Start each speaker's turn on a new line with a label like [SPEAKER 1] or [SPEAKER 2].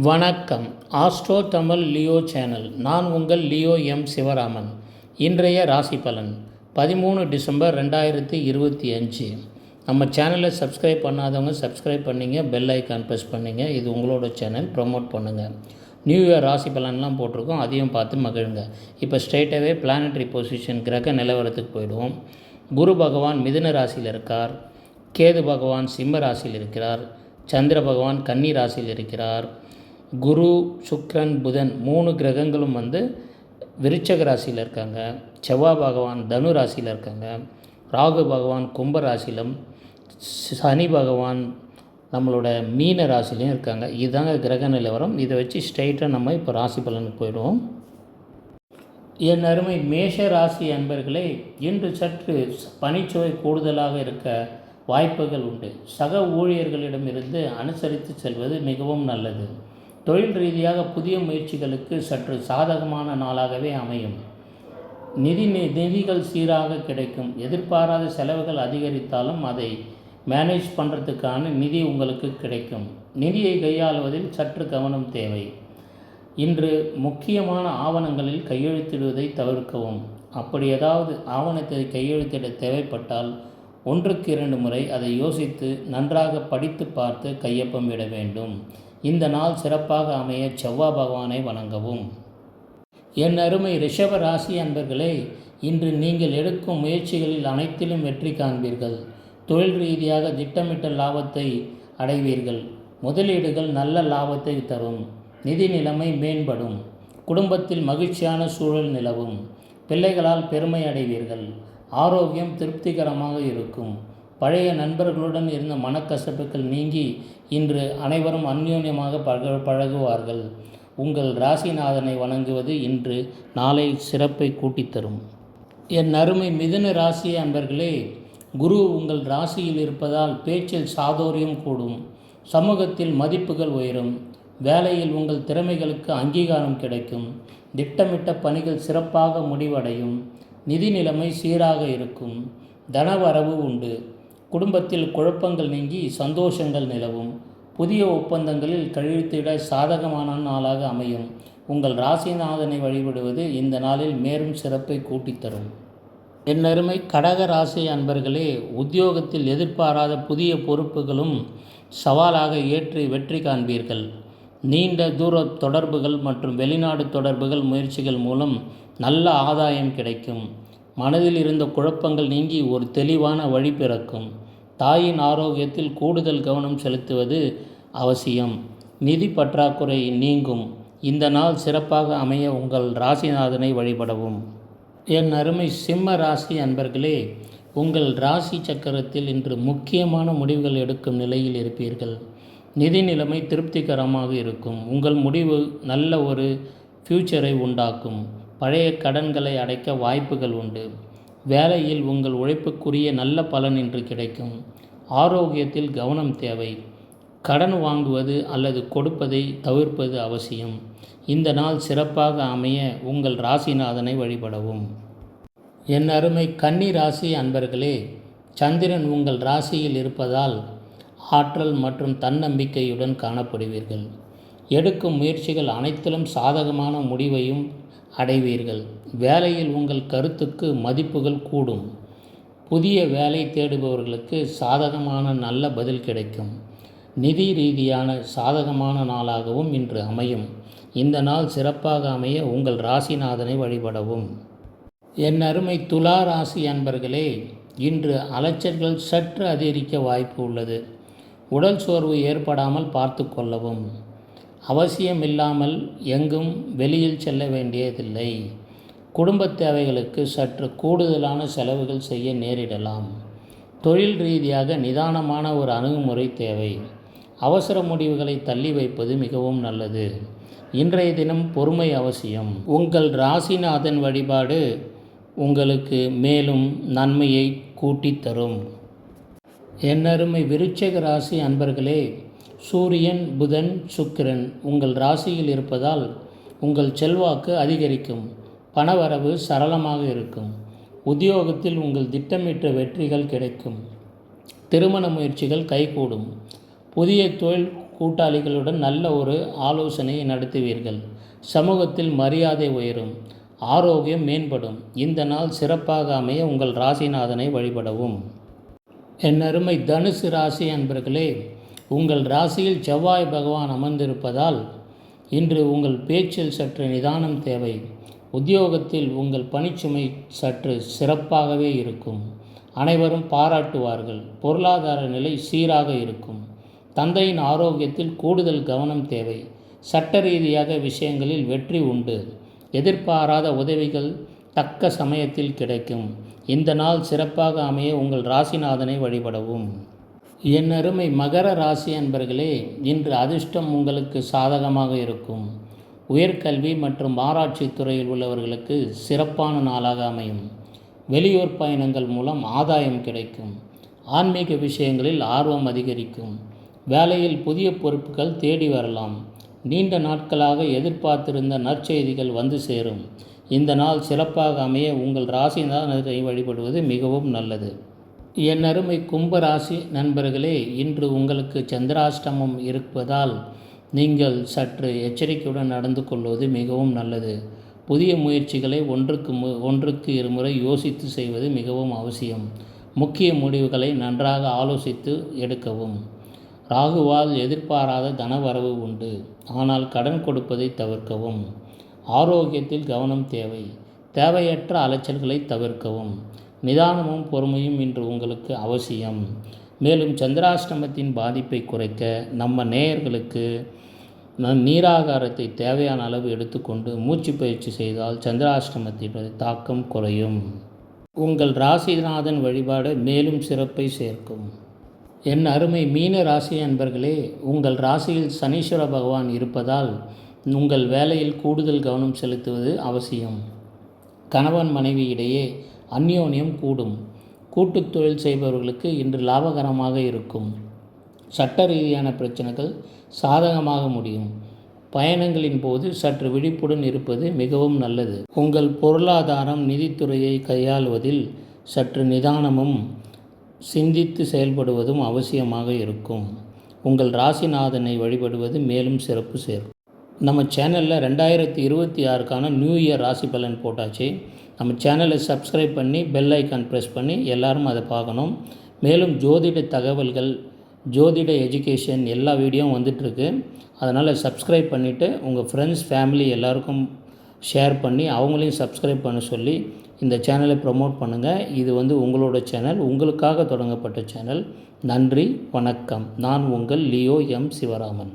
[SPEAKER 1] வணக்கம். Astro Tamil Leo channel. நான் உங்கள் லியோ எம் சிவராமன். இன்றைய ராசி பலன் 13 டிசம்பர் 2025. நம்ம சேனலை சப்ஸ்கிரைப் பண்ணாதவங்க சப்ஸ்கிரைப் பண்ணிங்க, பெல் ஐக்கான் ப்ரெஸ் பண்ணிங்க. இது உங்களோட சேனல், ப்ரொமோட் பண்ணுங்கள். நியூ இயர் ராசி பலன்லாம் போட்டிருக்கோம், அதையும் பார்த்து மகிழுங்க. இப்போ ஸ்ட்ரெயிட்டாகவே பிளானட்டரி பொசிஷன் கிரக நிலவரத்துக்கு போயிடுவோம். குரு பகவான் மிதுன ராசியில் இருக்கார். கேது பகவான் சிம்ம ராசியில் இருக்கிறார். சந்திர பகவான் கன்னி ராசியில் இருக்கிறார். குரு, சுக்கிரன், புதன் 3 கிரகங்களும் விருச்சக ராசியில் இருக்காங்க. செவ்வாய் பகவான் தனு ராசியில் இருக்காங்க. ராகு பகவான் கும்ப ராசியிலும், சனி பகவான் நம்மளோட மீன ராசிலையும் இருக்காங்க. இதுதாங்க கிரக நிலவரம். இதை வச்சு ஸ்ட்ரைட்டாக நம்ம இப்போ ராசி பலனுக்கு போயிடுவோம். என் அருமை மேஷ ராசி அன்பர்களே, இன்று சற்று பணிச்சுவை கூடுதலாக இருக்க வாய்ப்புகள் உண்டு. சக ஊழியர்களிடமிருந்து அனுசரித்து செல்வது மிகவும் நல்லது. தொழில் ரீதியாக புதிய முயற்சிகளுக்கு சற்று சாதகமான நாளாகவே அமையும். நிதிகள் சீராக கிடைக்கும். எதிர்பாராத செலவுகள் அதிகரித்தாலும் அதை மேனேஜ் பண்ணுறதுக்கான நிதி உங்களுக்கு கிடைக்கும். நிதியை கையாளுவதில் சற்று கவனம் தேவை. இன்று முக்கியமான ஆவணங்களில் கையெழுத்திடுவதை தவிர்க்கவும். அப்படி ஏதாவது ஆவணத்தை கையெழுத்திட தேவைப்பட்டால் 1க்கு 2 முறை அதை யோசித்து நன்றாக படித்து பார்த்து கையொப்பமிட வேண்டும். இந்த நாள் சிறப்பாக அமைய செவ்வாய் பகவானை வணங்கவும். என் அருமை ரிஷப ராசி அன்பர்களே, இன்று நீங்கள் எடுக்கும் முயற்சிகளில் அனைத்திலும் வெற்றி காண்பீர்கள். தொழில் ரீதியாக திட்டமிட்ட லாபத்தை அடைவீர்கள். முதலீடுகள் நல்ல லாபத்தை தரும். நிதி நிலைமை மேம்படும். குடும்பத்தில் மகிழ்ச்சியான சூழல் நிலவும். பிள்ளைகளால் பெருமை அடைவீர்கள். ஆரோக்கியம் திருப்திகரமாக இருக்கும். பழைய நண்பர்களுடன் இருந்த மனக்கசப்புகள் நீங்கி இன்று அனைவரும் அந்யோன்யமாக பழகுவார்கள். உங்கள் ராசிநாதனை வணங்குவது இன்று நாளை சிறப்பை கூட்டித்தரும். என் அருமை மிதுன ராசி அன்பர்களே, குரு உங்கள் ராசியில் இருப்பதால் பேச்சில் சாதுரியம் கூடும். சமூகத்தில் மதிப்புகள் உயரும். வேலையில் உங்கள் திறமைகளுக்கு அங்கீகாரம் கிடைக்கும். திட்டமிட்ட பணிகள் சிறப்பாக முடிவடையும். நிதி நிலைமை சீராக இருக்கும். தனவரவு உண்டு. குடும்பத்தில் குழப்பங்கள் நீங்கி சந்தோஷங்கள் நிலவும். புதிய ஒப்பந்தங்களில் கையெழுத்திட சாதகமான நாளாக அமையும். உங்கள் ராசிநாதனை வழிபடுவது இந்த நாளில் மேலும் சிறப்பை கூட்டித்தரும். என் அருமை கடக ராசி அன்பர்களே, உத்தியோகத்தில் எதிர்பாராத புதிய பொறுப்புகளும் சவாலாக ஏற்று வெற்றி காண்பீர்கள். நீண்ட தூர தொடர்புகள் மற்றும் வெளிநாடு தொடர்புகள் முயற்சிகள் மூலம் நல்ல ஆதாயம் கிடைக்கும். மனதில் இருந்த குழப்பங்கள் நீங்கி ஒரு தெளிவான வழி பிறக்கும். தாயின் ஆரோக்கியத்தில் கூடுதல் கவனம் செலுத்துவது அவசியம். நிதி பற்றாக்குறை நீங்கும். இந்த நாள் சிறப்பாக அமைய உங்கள் ராசிநாதனை வழிபடவும். என் அருமை சிம்ம ராசி அன்பர்களே, உங்கள் ராசி சக்கரத்தில் இன்று முக்கியமான முடிவுகள் எடுக்கும் நிலையில் இருப்பீர்கள். நிதி நிலைமை திருப்திகரமாக இருக்கும். உங்கள் முடிவு நல்ல ஒரு ஃப்யூச்சரை உண்டாக்கும். பழைய கடன்களை அடைக்க வாய்ப்புகள் உண்டு. வேலையில் உங்கள் உழைப்புக்குரிய நல்ல பலன் இன்று கிடைக்கும். ஆரோக்கியத்தில் கவனம் தேவை. கடன் வாங்குவது அல்லது கொடுப்பதை தவிர்ப்பது அவசியம். இந்த நாள் சிறப்பாக அமைய உங்கள் ராசிநாதனை வழிபடவும். என் அருமை கன்னி ராசி அன்பர்களே, சந்திரன் உங்கள் ராசியில் இருப்பதால் ஆற்றல் மற்றும் தன்னம்பிக்கையுடன் காணப்படுவீர்கள். எடுக்கும் முயற்சிகள் அனைத்திலும் சாதகமான முடிவையும் அடைவீர்கள். வேலையில் உங்கள் கருத்துக்கு மதிப்புகள் கூடும். புதிய வேலை தேடுபவர்களுக்கு சாதகமான நல்ல பதில் கிடைக்கும். நிதி ரீதியான சாதகமான நாளாகவும் இன்று அமையும். இந்த நாள் சிறப்பாக அமைய உங்கள் ராசிநாதனை வழிபடவும். என் அருமை துலா ராசி அன்பர்களே, இன்று அலைச்சல்கள் சற்று அதிகரிக்க வாய்ப்பு உள்ளது. உடல் சோர்வு ஏற்படாமல் பார்த்து கொள்ளவும். அவசியமில்லாமல் எங்கும் வெளியில் செல்ல வேண்டியதில்லை. குடும்ப தேவைகளுக்கு சற்று கூடுதலான செலவுகள் செய்ய நேரிடலாம். தொழில் ரீதியாக நிதானமான ஒரு அணுகுமுறை தேவை. அவசர முடிவுகளை தள்ளி வைப்பது மிகவும் நல்லது. இன்றைய தினம் பொறுமை அவசியம். உங்கள் ராசிநாதன் வழிபாடு உங்களுக்கு மேலும் நன்மையை கூட்டித்தரும். என் அருமை விருச்சிக ராசி அன்பர்களே, சூரியன், புதன், சுக்கிரன் உங்கள் ராசியில் இருப்பதால் உங்கள் செல்வாக்கு அதிகரிக்கும். பணவரவு சரளமாக இருக்கும். உத்தியோகத்தில் உங்கள் திட்டமிட்ட வெற்றிகள் கிடைக்கும். திருமண முயற்சிகள் கைகூடும். புதிய தொழில் கூட்டாளிகளுடன் நல்ல ஒரு ஆலோசனையை நடத்துவீர்கள். சமூகத்தில் மரியாதை உயரும், ஆரோக்கியம் மேம்படும். இந்த நாள் சிறப்பாக அமைய உங்கள் ராசிநாதனை வழிபடவும். என் அருமை தனுசு ராசி அன்பர்களே, உங்கள் ராசியில் செவ்வாய் பகவான் அமர்ந்திருப்பதால் இன்று உங்கள் பேச்சில் சற்று நிதானம் தேவை. உத்தியோகத்தில் உங்கள் பணிச்சுமை சற்று சிறப்பாகவே இருக்கும். அனைவரும் பாராட்டுவார்கள். பொருளாதார நிலை சீராக இருக்கும். தந்தையின் ஆரோக்கியத்தில் கூடுதல் கவனம் தேவை. சட்ட ரீதியாக விஷயங்களில் வெற்றி உண்டு. எதிர்பாராத உதவிகள் தக்க சமயத்தில் கிடைக்கும். இந்த நாள் சிறப்பாக அமைய உங்கள் ராசிநாதனை வழிபடவும். என் அருமை மகர ராசி அன்பர்களே, இன்று அதிர்ஷ்டம் உங்களுக்கு சாதகமாக இருக்கும். உயர்கல்வி மற்றும் ஆராய்ச்சி துறையில் உள்ளவர்களுக்கு சிறப்பான நாளாக அமையும். வெளியூர் பயணங்கள் மூலம் ஆதாயம் கிடைக்கும். ஆன்மீக விஷயங்களில் ஆர்வம் அதிகரிக்கும். வேலையில் புதிய பொறுப்புகள் தேடி வரலாம். நீண்ட நாட்களாக எதிர்பார்த்திருந்த நற்செய்திகள் வந்து சேரும். இந்த நாள் சிறப்பாக அமைய உங்கள் ராசிநாதனை வழிபடுவது மிகவும் நல்லது. என் அருமை கும்பராசி நண்பர்களே, இன்று உங்களுக்கு சந்திராஷ்டமம் இருப்பதால் நீங்கள் சற்று எச்சரிக்கையுடன் நடந்து கொள்வது மிகவும் நல்லது. புதிய முயற்சிகளை ஒன்றுக்கு இருமுறை யோசித்து செய்வது மிகவும் அவசியம். முக்கிய முடிவுகளை நன்றாக ஆலோசித்து எடுக்கவும். ராகுவால் எதிர்பாராத தனவரவு உண்டு, ஆனால் கடன் கொடுப்பதை தவிர்க்கவும். ஆரோக்கியத்தில் கவனம் தேவை. தேவையற்ற அலைச்சல்களை தவிர்க்கவும். நிதானமும் பொறுமையும் இன்று உங்களுக்கு அவசியம். மேலும் சந்திராஷ்டமத்தின் பாதிப்பை குறைக்க நம்ம நேயர்களுக்கு நீராகாரத்தை தேவையான அளவு எடுத்துக்கொண்டு மூச்சு பயிற்சி செய்தால் சந்திராஷ்டமத்தின் தாக்கம் குறையும். உங்கள் ராசிநாதன் வழிபாடு மேலும் சிறப்பை சேர்க்கும். என் அருமை மீன ராசி அன்பர்களே, உங்கள் ராசியில் சனீஸ்வர பகவான் இருப்பதால் உங்கள் வேலையில் கூடுதல் கவனம் செலுத்துவது அவசியம். கணவன் மனைவி இடையே அந்யோன்யம் கூடும். கூட்டுத் தொழில் செய்பவர்களுக்கு இன்று லாபகரமாக இருக்கும். சட்ட ரீதியான பிரச்சனைகள் சாதகமாக முடியும். பயணங்களின் போது சற்று விழிப்புடன் இருப்பது மிகவும் நல்லது. உங்கள் பொருளாதாரம் நிதித்துறையை கையாளுவதில் சற்று நிதானமும் சிந்தித்து செயல்படுவதும் அவசியமாக இருக்கும். உங்கள் ராசிநாதனை வழிபடுவது மேலும் சிறப்பு சேர்க்கும். நம்ம சேனலில் 2026க்கான நியூ இயர் ராசி பலன் போட்டாச்சு. நம்ம சேனலை சப்ஸ்கிரைப் பண்ணி பெல் ஐக்கான் ப்ரெஸ் பண்ணி எல்லோரும் அதை பார்க்கணும். மேலும் ஜோதிட தகவல்கள், ஜோதிட எஜுகேஷன் எல்லா வீடியோவும் வந்துட்டுருக்கு. அதனால் சப்ஸ்கிரைப் பண்ணிவிட்டு உங்கள் ஃப்ரெண்ட்ஸ் ஃபேமிலி எல்லாருக்கும் ஷேர் பண்ணி அவங்களையும் சப்ஸ்கிரைப் பண்ண சொல்லி இந்த சேனலை ப்ரமோட் பண்ணுங்கள். இது உங்களோட சேனல், உங்களுக்காக தொடங்கப்பட்ட சேனல். நன்றி, வணக்கம். நான் உங்கள் லியோ எம் சிவராமன்.